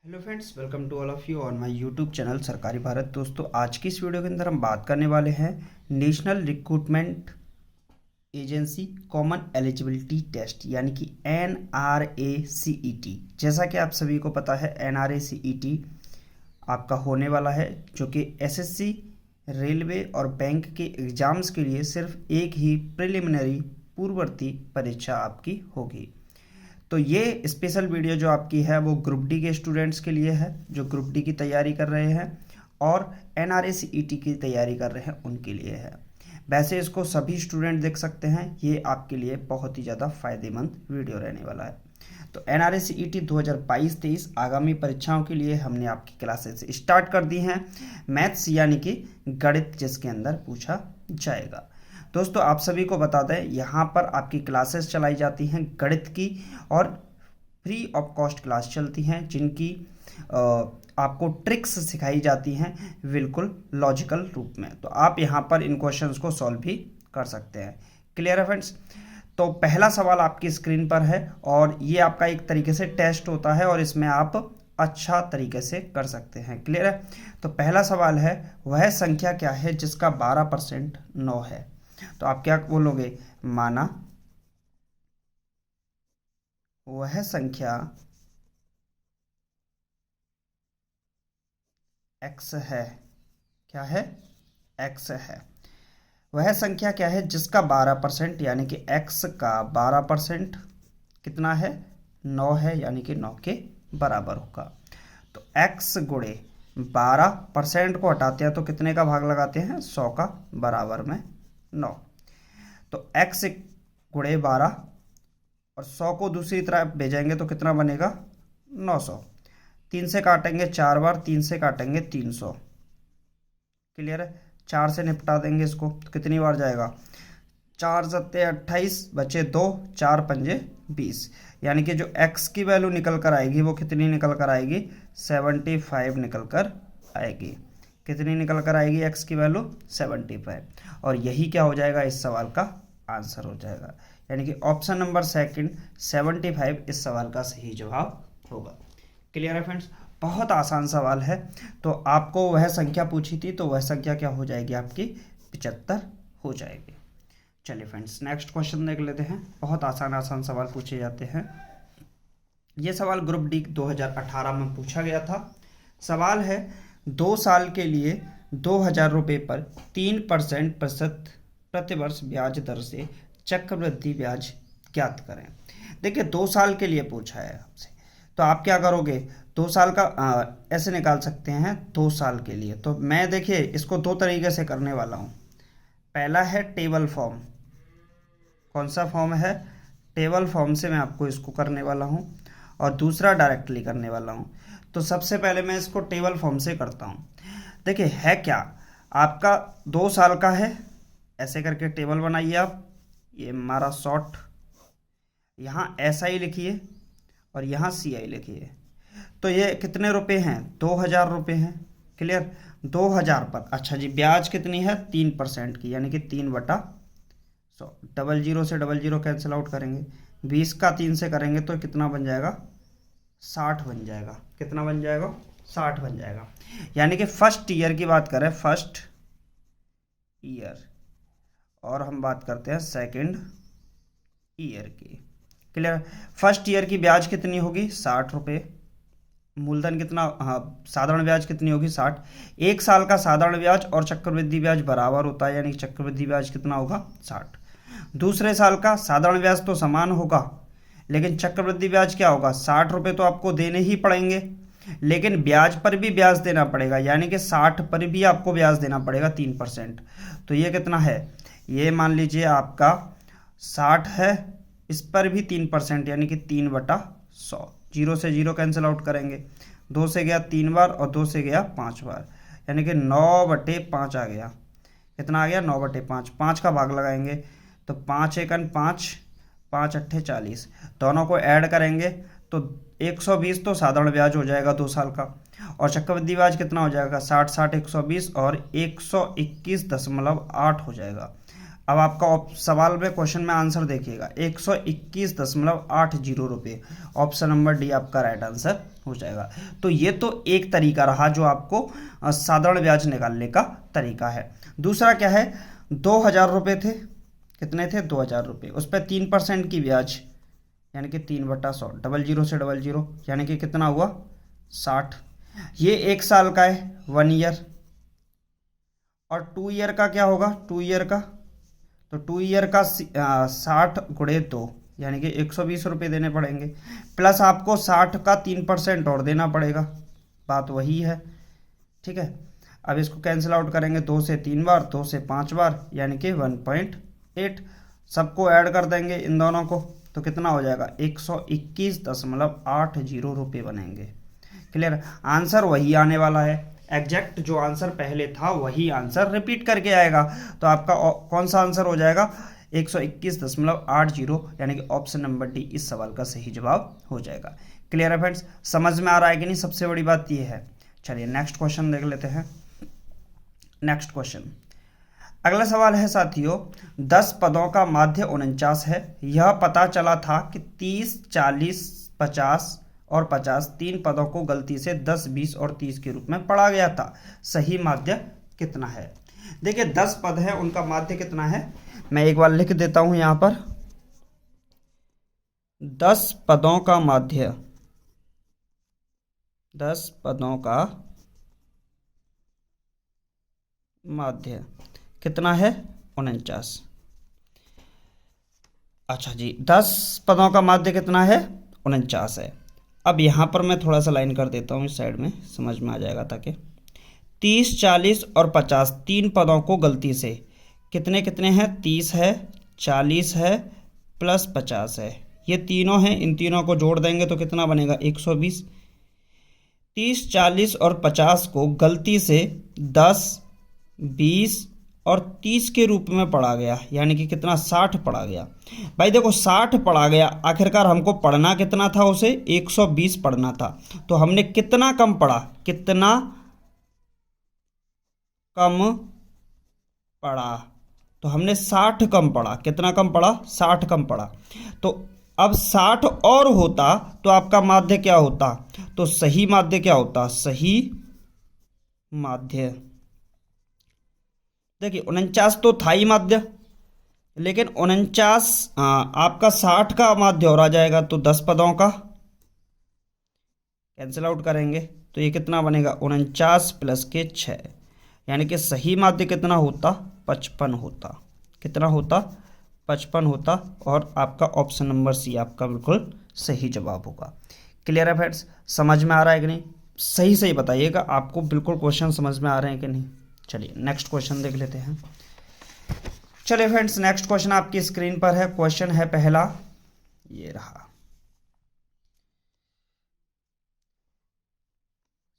Hello friends, welcome to all of you on my YouTube channel Sarkari Bharat. दोस्तों, आज की इस वीडियो के अंदर हम बात करने वाले हैं national recruitment agency common eligibility test यानी कि NRACET। जैसा कि आप सभी को पता है, NRACET आपका होने वाला है, जो कि SSC, रेलवे और बैंक के एग्ज़ाम्स के लिए सिर्फ एक ही प्रिलिमिनरी पूर्ववर्ती परीक्षा आपकी होगी। तो ये स्पेशल वीडियो जो आपकी है वो ग्रुप डी के स्टूडेंट्स के लिए है, जो ग्रुप डी की तैयारी कर रहे हैं और NRACET की तैयारी कर रहे हैं उनके लिए है। वैसे इसको सभी स्टूडेंट देख सकते हैं, ये आपके लिए बहुत ही ज़्यादा फायदेमंद वीडियो रहने वाला है। तो NRACET 2022-23 आगामी परीक्षाओं के लिए हमने आपकी क्लासेस स्टार्ट कर दी हैं, मैथ्स यानी कि गणित जिसके अंदर पूछा जाएगा। दोस्तों, आप सभी को बता दें, यहाँ पर आपकी क्लासेस चलाई जाती हैं गणित की और फ्री ऑफ कॉस्ट क्लास चलती हैं, जिनकी आपको ट्रिक्स सिखाई जाती हैं बिल्कुल लॉजिकल रूप में। तो आप यहाँ पर इन क्वेश्चंस को सॉल्व भी कर सकते हैं। क्लियर है फ्रेंड्स? तो पहला सवाल आपकी स्क्रीन पर है और ये आपका एक तरीके से टेस्ट होता है और इसमें आप अच्छा तरीके से कर सकते हैं। क्लियर है? तो पहला सवाल है, वह संख्या क्या है जिसका 12% 9 है? तो आप क्या बोलोगे? माना वह संख्या x है। क्या है? x है। वह संख्या क्या है जिसका 12% यानी कि x का 12% कितना है? 9 है, यानी कि 9 के बराबर होगा। तो x गुणे 12% को हटाते हैं तो कितने का भाग लगाते हैं? 100 का, बराबर में 9। तो x गुणे 12 और 100 को दूसरी तरफ भेजेंगे तो कितना बनेगा? 900। 3 से काटेंगे 4 बार, 3 से काटेंगे 300। क्लियर है? 4 से निपटा देंगे इसको तो कितनी बार जाएगा? 4 सत्ते 28, बचे 2, 4 पंजे 20, यानी कि जो x की वैल्यू निकल कर आएगी वो कितनी निकल कर आएगी? 75 निकल कर आएगी। कितनी निकल कर आएगी x की वैल्यू? 75। और यही क्या हो जाएगा? इस सवाल का आंसर हो जाएगा, यानी कि ऑप्शन नंबर सेकंड 75 इस सवाल का सही जवाब होगा। क्लियर है फ्रेंड्स? बहुत आसान सवाल है। तो आपको वह संख्या पूछी थी, तो वह संख्या क्या हो जाएगी? आपकी 75 हो जाएगी। चलिए फ्रेंड्स, नेक्स्ट क्वेश्चन देख लेते हैं। बहुत आसान आसान सवाल पूछे जाते हैं। ये सवाल ग्रुप डी 2018 में पूछा गया था। सवाल है, 2 साल के लिए 2000 रुपये पर 3% प्रतिवर्ष ब्याज दर से चक्रवृद्धि ब्याज ज्ञात करें। देखिए, 2 साल के लिए पूछा है आपसे, तो आप क्या करोगे? 2 साल का ऐसे निकाल सकते हैं 2 साल के लिए। तो मैं देखिए इसको 2 तरीके से करने वाला हूँ। पहला है टेबल फॉर्म। कौन सा फॉर्म है? टेबल फॉर्म से मैं आपको इसको करने वाला हूँ, और दूसरा डायरेक्टली करने वाला हूँ। तो सबसे पहले मैं इसको टेबल फॉर्म से करता हूँ। देखिए, है क्या आपका 2 साल का है, ऐसे करके टेबल बनाइए आप। ये हमारा शॉर्ट, यहाँ SI लिखिए और यहाँ CI लिखिए। तो ये कितने रुपए हैं? 2000 रुपये हैं। क्लियर? 2000 पर, अच्छा जी, ब्याज कितनी है? 3% की, यानी कि 3/100। 00 से 00 कैंसिल आउट करेंगे, 20 का 3 से करेंगे तो कितना बन जाएगा? 60 बन जाएगा। कितना बन जाएगा? 60 बन जाएगा। यानी कि फर्स्ट ईयर की बात करें, फर्स्ट ईयर, और हम बात करते हैं सेकंड ईयर की। क्लियर? फर्स्ट ईयर की ब्याज कितनी होगी? 60 रुपये। मूलधन कितना? हाँ, साधारण ब्याज कितनी होगी? 60। 1 साल का साधारण ब्याज और चक्रवृद्धि ब्याज बराबर होता है, यानी चक्रवृद्धि ब्याज कितना होगा? 60। दूसरे साल का साधारण ब्याज तो समान होगा, लेकिन चक्रवृद्धि ब्याज क्या होगा? 60 रुपये तो आपको देने ही पड़ेंगे, लेकिन ब्याज पर भी ब्याज देना पड़ेगा, यानी कि 60 पर भी आपको ब्याज देना पड़ेगा 3%। तो ये कितना है? ये मान लीजिए आपका 60 है, इस पर भी 3%, यानी कि 3/100। 0 से 0 कैंसिल आउट करेंगे, 2 से गया 3 बार और 2 से गया 5 बार, यानी कि 9/5 आ गया। कितना आ गया? 9/5। 5 का भाग लगाएंगे तो 5 एकन 5, 5 अट्ठे 40, दोनों को ऐड करेंगे तो 120 तो साधारण ब्याज हो जाएगा 2 साल का, और चक्रवृद्धि ब्याज कितना हो जाएगा? 60 60 120 और 121.8 हो जाएगा। अब आपका सवाल में क्वेश्चन में आंसर देखिएगा, 121.80 रुपये। ऑप्शन नंबर डी आपका राइट आंसर हो जाएगा। तो ये तो एक तरीका रहा जो आपको साधारण ब्याज निकालने का तरीका है। दूसरा क्या है, 2,000 रुपये थे, कितने थे 2,000 रुपये, उस पर 3% की ब्याज यानी कि 3/100, डबल जीरो से डबल जीरो यानी कि कितना हुआ 60। ये 1 साल का है 1 ईयर, और 2 ईयर का क्या होगा 2 ईयर का, तो 2 ईयर का 60 गुणे 2 यानी कि 120 रुपये देने पड़ेंगे, प्लस आपको 60 का 3% और देना पड़ेगा, बात वही है। ठीक है, अब इसको कैंसिल आउट करेंगे, 2 से 3 बार, 2 से 5 बार यानी कि 1.8, सबको ऐड कर देंगे इन दोनों को, तो कितना हो जाएगा 121.80 रुपये बनेंगे। क्लियर, आंसर वही आने वाला है, एग्जैक्ट जो आंसर पहले था वही आंसर रिपीट करके आएगा। तो आपका कौन सा आंसर हो जाएगा 121.80 यानी कि ऑप्शन नंबर डी इस सवाल का सही जवाब हो जाएगा। क्लियर है फ्रेंड्स, समझ में आ रहा है कि नहीं, सबसे बड़ी बात ये है। चलिए नेक्स्ट क्वेश्चन देख लेते हैं। नेक्स्ट क्वेश्चन, अगला सवाल है साथियों, 10 पदों का माध्य 49 है। यह पता चला था कि 30, 40, 50 और 50 तीन पदों को गलती से 10, 20 और 30 के रूप में पढ़ा गया था। सही माध्य कितना है? देखिए 10 पद है, उनका माध्य कितना है, मैं एक बार लिख देता हूं यहां पर। 10 पदों का माध्य, 10 पदों का माध्य कितना है 49। अच्छा जी, 10 पदों का माध्य कितना है 49 है। अब यहाँ पर मैं थोड़ा सा लाइन कर देता हूँ इस साइड में, समझ में आ जाएगा, ताकि 30, 40 और 50 तीन पदों को गलती से कितने कितने हैं 30 है, 40 है प्लस 50 है, ये तीनों हैं, इन तीनों को जोड़ देंगे तो कितना बनेगा 120। 30, 40 और 50 को गलती से 10, 20 और 30 के रूप में पढ़ा गया, यानी कि कितना 60 पढ़ा गया। भाई देखो 60 पढ़ा गया, आखिरकार हमको पढ़ना कितना था, उसे 120 पढ़ना था, तो हमने कितना कम पढ़ा, कितना कम पढ़ा, तो हमने 60 कम पढ़ा। कितना कम पढ़ा 60 कम पढ़ा। तो अब 60 और होता तो आपका माध्य क्या होता, तो सही माध्य क्या होता, सही माध्य देखिए 49 तो था ही माध्य, लेकिन 49 आपका 60 का माध्य और आ जाएगा, तो 10 पदों का कैंसिल आउट करेंगे तो ये कितना बनेगा 49 प्लस के 6, यानी कि सही माध्य कितना होता 55 होता। कितना होता 55 होता, और आपका ऑप्शन नंबर सी आपका बिल्कुल सही जवाब होगा। क्लियर है फ्रेंड्स, समझ में आ रहा है कि नहीं, सही सही बताइएगा, आपको बिल्कुल क्वेश्चन समझ में आ रहे हैं कि नहीं। चलिए नेक्स्ट क्वेश्चन देख लेते हैं। चलिए फ्रेंड्स, नेक्स्ट क्वेश्चन आपकी स्क्रीन पर है। क्वेश्चन है पहला, ये रहा,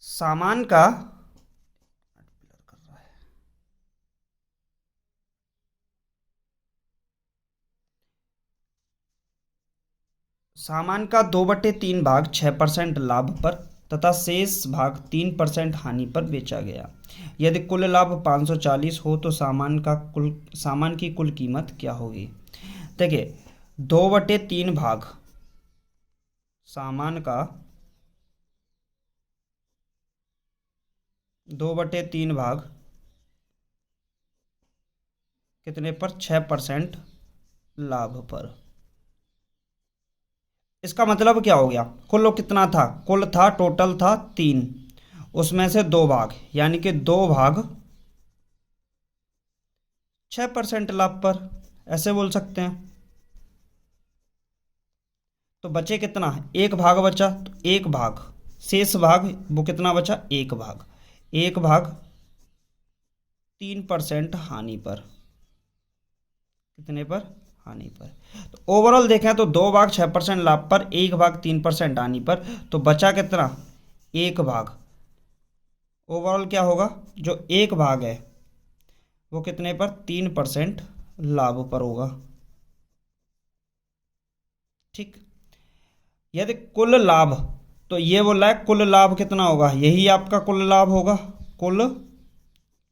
सामान का सामान का 2/3 भाग 6% लाभ पर तथा शेष भाग 3% हानि पर बेचा गया। यदि कुल लाभ 540 हो तो सामान की कुल कीमत क्या होगी। देखिए 2/3 भाग, सामान का 2/3 भाग कितने पर 6% लाभ पर। इसका मतलब क्या हो गया, कुल कितना था, कुल था टोटल था 3, उसमें से 2 भाग यानी कि 2 भाग 6% लाभ पर, ऐसे बोल सकते हैं। तो बचे कितना, 1 भाग बचा, तो 1 भाग शेष भाग वो कितना बचा 1 भाग, 1 भाग 3% हानि पर, कितने पर हानि पर। तो ओवरऑल देखें तो 2 भाग 6% लाभ पर, 1 भाग 3% हानि पर, तो बचा कितना 1 भाग। ओवरऑल क्या होगा, जो 1 भाग है वो कितने पर 3% लाभ पर होगा। ठीक, यदि कुल लाभ, तो ये बोला है कुल लाभ कितना होगा, यही आपका कुल लाभ होगा। कुल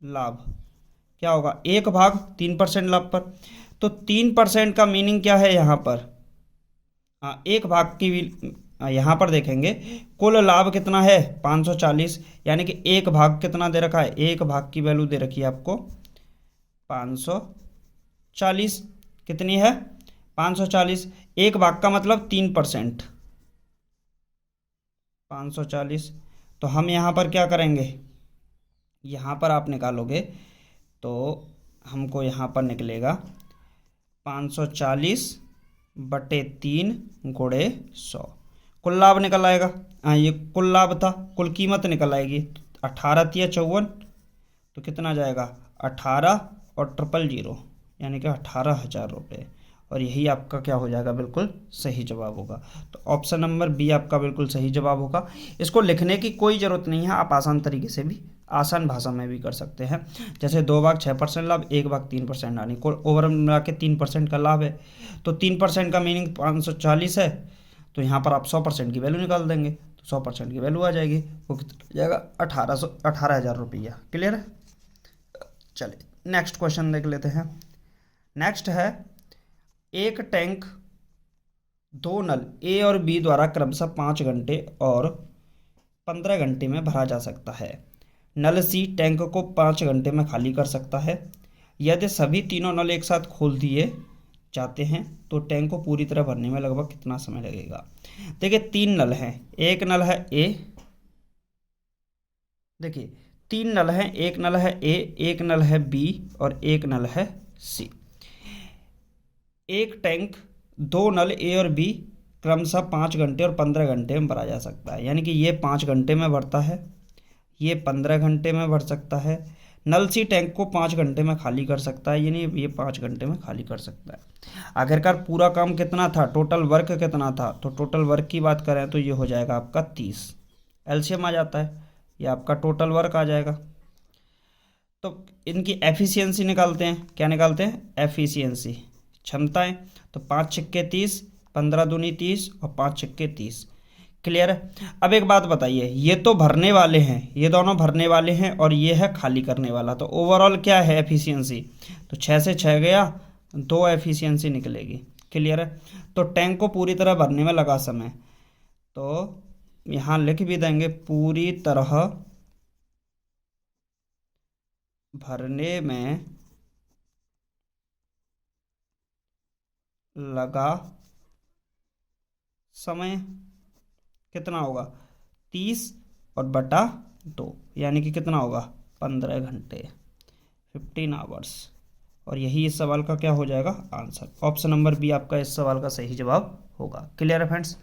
लाभ क्या होगा 1 भाग 3% लाभ पर, तो 3% का मीनिंग क्या है यहाँ पर, हाँ 1 भाग की यहाँ पर देखेंगे कुल लाभ कितना है 540, यानी कि एक भाग कितना दे रखा है, एक भाग की वैल्यू दे रखी है आपको 540। कितनी है 540, एक भाग का मतलब 3%, 540। तो हम यहाँ पर क्या करेंगे, यहाँ पर आप निकालोगे तो हमको यहाँ पर निकलेगा 540/3 गुणे 100, कुल लाभ निकल आएगा। हाँ, ये कुल लाभ था, कुल कीमत निकल आएगी। 18 तिया 54, तो कितना जाएगा 18 और 000, यानी कि 18,000 रुपये। और यही आपका क्या हो जाएगा, बिल्कुल सही जवाब होगा। तो ऑप्शन नंबर बी आपका बिल्कुल सही जवाब होगा। इसको लिखने की कोई ज़रूरत नहीं है, आप आसान तरीके से भी, आसान भाषा में भी कर सकते हैं। जैसे 2 भाग 6% लाभ, 1 भाग 3% हानि, कुल ओवरऑल मिला के 3% का लाभ है। तो 3% का मीनिंग 540 है, तो यहाँ पर आप 100% की वैल्यू निकाल देंगे, तो 100% की वैल्यू आ जाएगी, वो कितना जाएगा 18,000 रुपया। क्लियर है। चलिए नेक्स्ट क्वेश्चन देख लेते हैं। नेक्स्ट है, एक टैंक 2 नल ए और बी द्वारा क्रमशः 5 घंटे और 15 घंटे में भरा जा सकता है। नल सी टैंक को 5 घंटे में खाली कर सकता है। यदि सभी तीनों नल एक साथ खोल दिए जाते हैं तो टैंक को पूरी तरह भरने में लगभग कितना समय लगेगा। देखिए 3 नल हैं, एक नल है ए, देखिए 3 नल हैं, एक नल है ए, एक नल है बी और एक नल है सी। एक टैंक 2 नल ए और बी क्रमशः 5 घंटे और 15 घंटे में भरा जा सकता है, यानी कि ये 5 घंटे में भरता है, ये 15 घंटे में भर सकता है। नल सी टैंक को 5 घंटे में खाली कर सकता है, यानी ये 5 घंटे में खाली कर सकता है। आखिरकार पूरा काम कितना था, टोटल वर्क कितना था, तो टोटल वर्क की बात करें तो ये हो जाएगा आपका 30, एलसीएम आ जाता है, ये आपका टोटल वर्क आ जाएगा। तो इनकी एफिशिएंसी निकालते हैं, क्या निकालते हैं, एफिशिएंसी, क्षमताएं। तो 5 छक्के 30, 15 दूनी 30 और 5 छक्के 30। क्लियर है। अब एक बात बताइए, ये तो भरने वाले हैं, ये दोनों भरने वाले हैं और ये है खाली करने वाला, तो ओवरऑल क्या है एफिशिएंसी, तो 6 से 6 गया, 2 एफिशिएंसी निकलेगी। क्लियर है। तो टैंक को पूरी तरह भरने में लगा समय, तो यहाँ लिख भी देंगे पूरी तरह भरने में लगा समय कितना होगा 30 और बटा 2, यानी कि कितना होगा 15 घंटे, 15 आवर्स। और यही इस सवाल का क्या हो जाएगा आंसर। ऑप्शन नंबर बी आपका इस सवाल का सही जवाब होगा। क्लियर है फ्रेंड्स।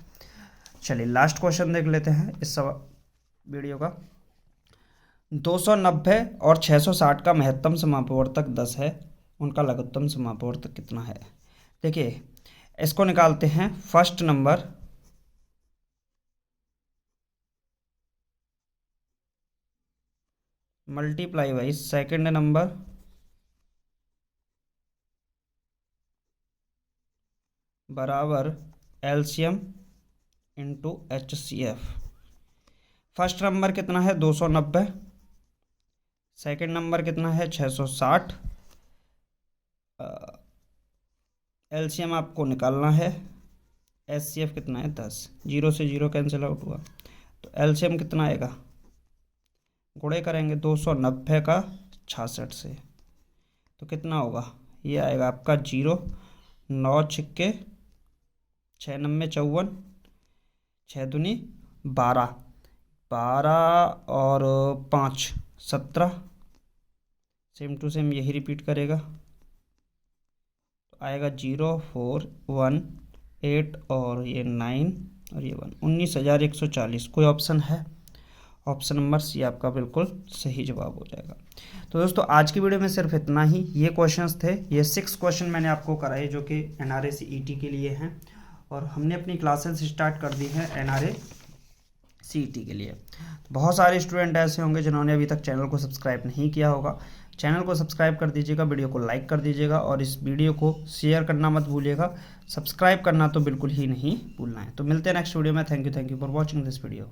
चलिए लास्ट क्वेश्चन देख लेते हैं इस सवाल वीडियो का। 290 और 660 का महत्तम समापवर्तक 10 है, उनका लघुत्तम समापवर्तक कितना है। देखिए इसको निकालते हैं, first number multiply by second number बराबर LCM into HCF। First number कितना है 290, सेकंड नंबर कितना है 660, एलसीएम आपको निकालना है, HCF कितना है 10, 0 से 0 कैंसिल आउट हुआ, तो एलसीएम कितना आएगा, गुणे करेंगे 290 का 66 से, तो कितना होगा, ये आएगा आपका 0, 9 छक्के 6 नम्बे 54, 6 दूनी 12, 12 और 5 17, सेम टू सेम यही रिपीट करेगा, तो आएगा 0 4 1 8 और ये 9 और ये 1, 19,140। कोई ऑप्शन है, ऑप्शन नंबर सी आपका बिल्कुल सही जवाब हो जाएगा। तो दोस्तों आज की वीडियो में सिर्फ इतना ही, ये क्वेश्चंस थे, ये 6 क्वेश्चन मैंने आपको कराए जो कि NRA CET के लिए हैं, और हमने अपनी क्लासेस स्टार्ट कर दी हैं NRA CET के लिए। बहुत सारे स्टूडेंट ऐसे होंगे जिन्होंने अभी तक चैनल को सब्सक्राइब नहीं किया होगा, चैनल को सब्सक्राइब कर दीजिएगा, वीडियो को लाइक कर दीजिएगा और इस वीडियो को शेयर करना मत भूलिएगा, सब्सक्राइब करना तो बिल्कुल ही नहीं भूलना है। तो मिलते हैं नेक्स्ट वीडियो में। Thank you for watching this video.